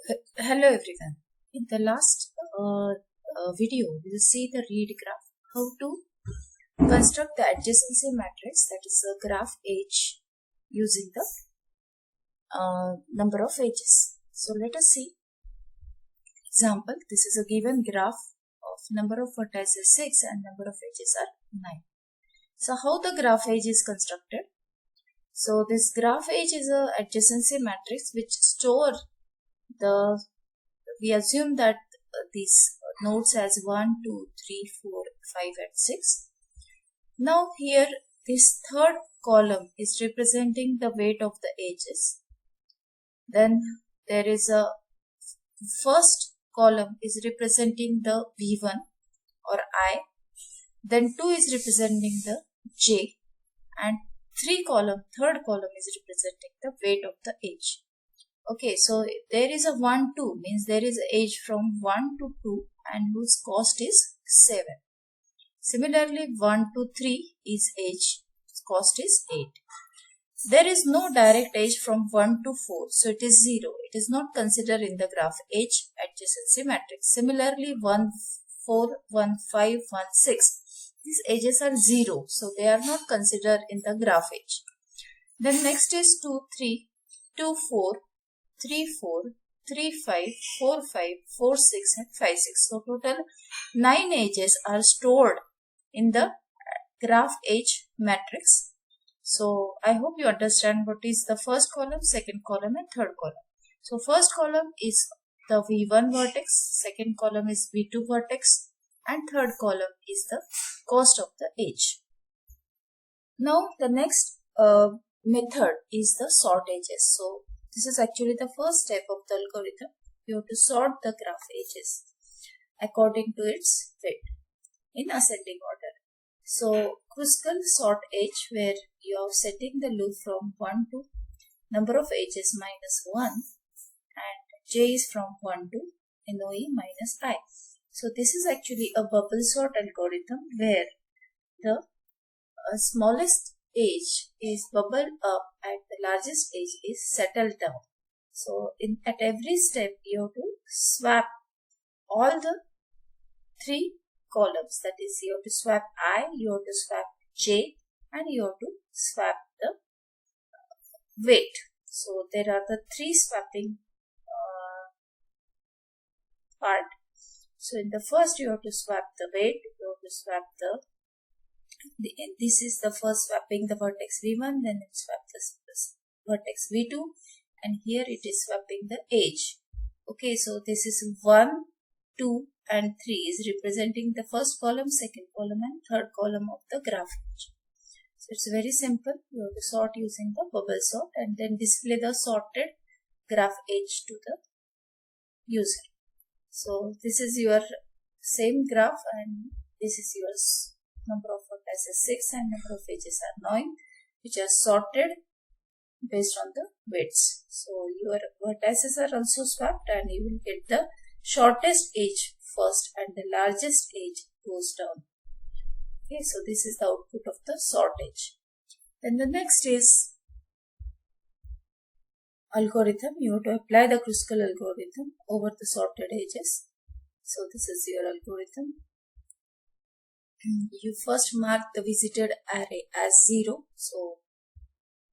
Hello everyone. In the last video, we will see the read graph, how to construct the adjacency matrix, that is the graph H, using the number of edges. So let us see. Example, this is a given graph of number of vertices 6 and number of edges are 9. So how the graph H is constructed? So this graph H is a adjacency matrix which store we assume that these nodes as 1, 2, 3, 4, 5 and 6. Now here this third column is representing the weight of the edges. Then there is a first column is representing the V1 or I. Then 2 is representing the J and third column is representing the weight of the edge. Okay, so there is a 1, 2 means there is edge from 1 to 2 and whose cost is 7. Similarly, 1 to 3 is edge, cost is 8. There is no direct edge from 1 to 4, so it is 0. It is not considered in the graph H adjacency matrix. Similarly, 1, 4, 1, 5, 1, 6. These edges are 0, so they are not considered in the graph H. Then next is 2, 3, 2, 4, 3, 4, 3, 5, 4, 5, 4, 6 and 5, 6. So total 9 edges are stored in the graph H matrix. So I hope you understand what is the first column, second column and third column. So first column is the V1 vertex, second column is V2 vertex and third column is the cost of the edge. Now the next method is the sort edges. So this is actually the first step of the algorithm. You have to sort the graph edges according to its weight in ascending order. So kruskal sort edge, where you are setting the loop from 1 to number of edges minus 1 and j is from 1 to NOE minus I. So this is actually a bubble sort algorithm where the smallest edge is bubbled up and the largest edge is settled down. So at every step you have to swap all the 3 columns, that is you have to swap I, you have to swap J and you have to swap the weight. So there are the 3 swapping part. So in the first you have to swap the weight, you have to swap this is the first swapping the vertex V1, then it swap this vertex V2 and here it is swapping the edge. Okay, so this is 1, 2 and 3 is representing the first column, second column and third column of the graph edge. So it's very simple. You have to sort using the bubble sort and then display the sorted graph edge to the user. So this is your same graph and this is your number of vertices 6 and number of edges are 9, which are sorted based on the weights. So your vertices are also swapped and you will get the shortest edge first and the largest edge goes down. Okay, so this is the output of the sort edge. Then the next is algorithm. You have to apply the kruskal algorithm over the sorted edges. So this is your algorithm. You first mark the visited array as 0. So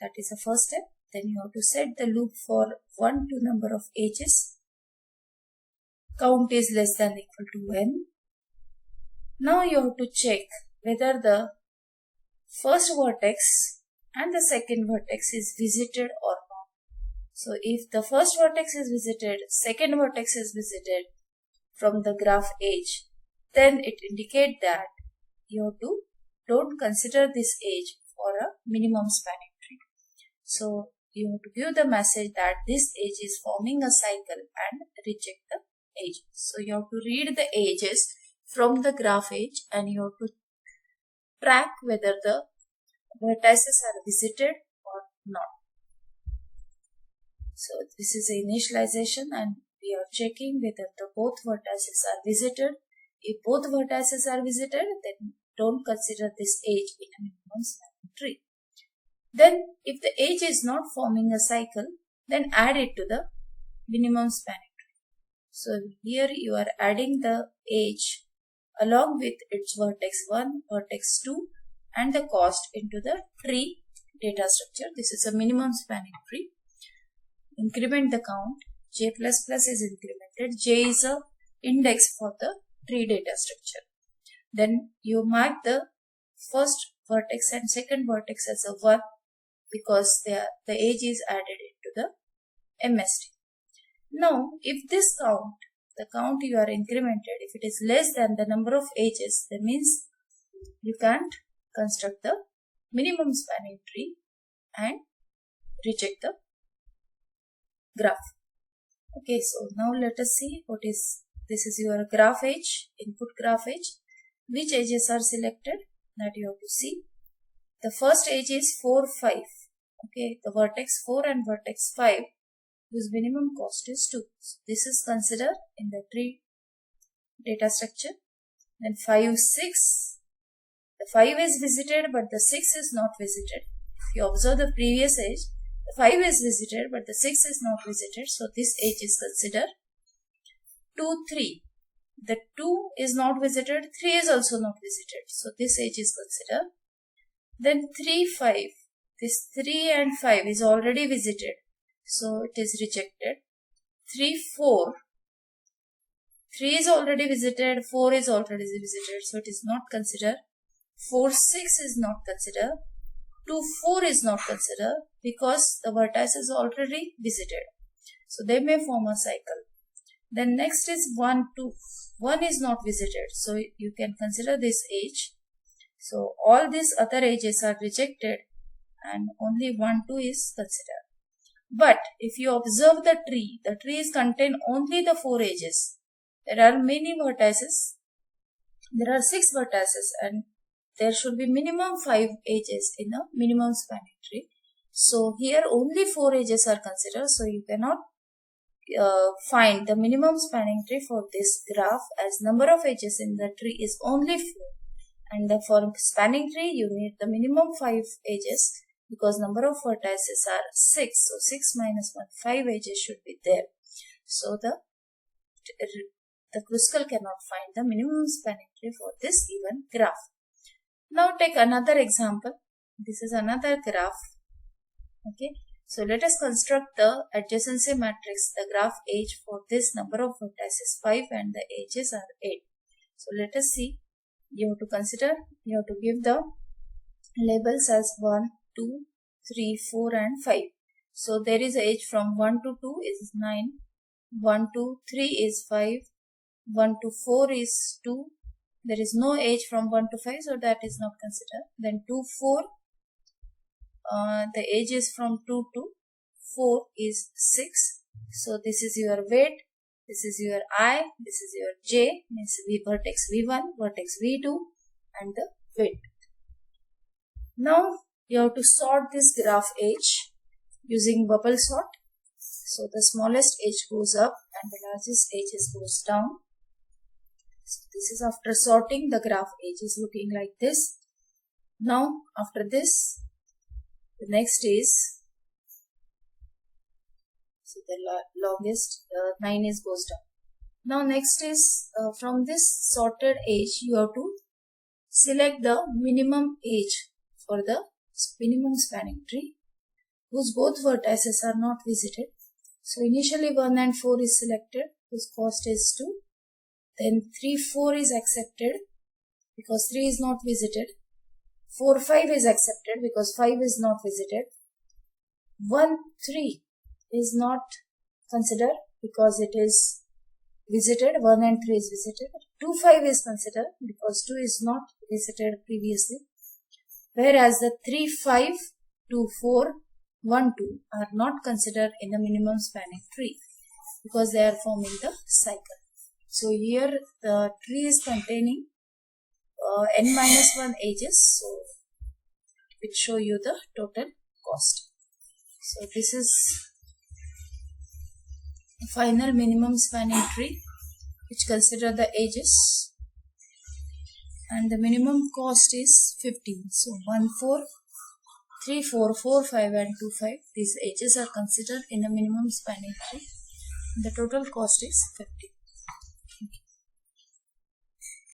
that is the first step. Then you have to set the loop for 1 to number of edges. Count is less than equal to n. Now you have to check whether the first vertex and the second vertex is visited or not. So if the first vertex is visited, second vertex is visited from the graph edge, then it indicates that you have to don't consider this edge for a minimum spanning tree. So you have to give the message that this edge is forming a cycle and reject the edge. So you have to read the edges from the graph edge and you have to track whether the vertices are visited or not. So this is the initialization and we are checking whether the both vertices are visited. If both vertices are visited, then don't consider this edge in a minimum spanning tree. Then if the edge is not forming a cycle, then add it to the minimum spanning So here you are adding the age along with its vertex 1, vertex 2 and the cost into the tree data structure. This is a minimum spanning tree. Increment the count. J++ is incremented. J is a index for the tree data structure. Then you mark the first vertex and second vertex as a 1 because the age is added into the MST. Now, if this count, the count you are incremented, if it is less than the number of ages, that means you can't construct the minimum spanning tree and reject the graph. Okay, so now let us see what is, this is your graph age, input graph age. Which edges are selected? That you have to see. The first edge is 4, 5. Okay, the vertex 4 and vertex 5, whose minimum cost is 2. So this is considered in the tree data structure. Then 5, 6. The 5 is visited but the 6 is not visited. If you observe the previous edge, the 5 is visited but the 6 is not visited. So this edge is considered. 2, 3. The 2 is not visited, 3 is also not visited. So this edge is considered. Then 3, 5. This 3 and 5 is already visited. So it is rejected. 3, 4. 3 is already visited, 4 is already visited. So it is not considered. 4, 6 is not considered. 2, 4 is not considered because the vertex is already visited. So they may form a cycle. Then next is 1, 2. 1 is not visited. So you can consider this edge. So all these other edges are rejected and only 1, 2 is considered. But if you observe the tree is contain only the 4 edges. There are many vertices. There are 6 vertices and there should be minimum 5 edges in a minimum spanning tree. So here only 4 edges are considered. So you cannot find the minimum spanning tree for this graph as number of edges in the tree is only 4. And for spanning tree you need the minimum 5 edges because number of vertices are 6. So 6 minus 1, 5 edges should be there. So the kruskal cannot find the minimum spanning tree for this given graph. Now take another example. This is another graph. Okay. So let us construct the adjacency matrix, the graph age for this number of vertices 5 and the edges are 8. So let us see. You have to consider, you have to give the labels as 1, 2, 3, 4 and 5. So there is age from 1 to 2 is 9, 1 to 3 is 5, 1 to 4 is 2. There is no age from 1 to 5, so that is not considered. Then 2, 4. The age is from 2 to 4 is 6. So this is your weight, this is your I, this is your J, means vertex V1, vertex V2 and the weight. Now you have to sort this graph age using bubble sort. So the smallest edge goes up and the largest edge goes down. So this is after sorting, the graph edge is looking like this. Now after this, the next is, so the longest 9 is goes down. Now next is from this sorted edge you have to select the minimum edge for the minimum spanning tree whose both vertices are not visited. So initially 1 and 4 is selected whose cost is 2. Then 3, 4 is accepted because 3 is not visited. 4, 5 is accepted because 5 is not visited. 1, 3 is not considered because it is visited. 1 and 3 is visited. 2, 5 is considered because 2 is not visited previously. Whereas the 3, 5, 2, 4, 1, 2 are not considered in the minimum spanning tree because they are forming the cycle. So here the tree is containing n-1 edges, so it will show you the total cost. So this is the final minimum spanning tree which consider the edges and the minimum cost is 15. So 1, 4, 3, 4, 4, 5 and 2, 5. These edges are considered in a minimum spanning tree. The total cost is 50.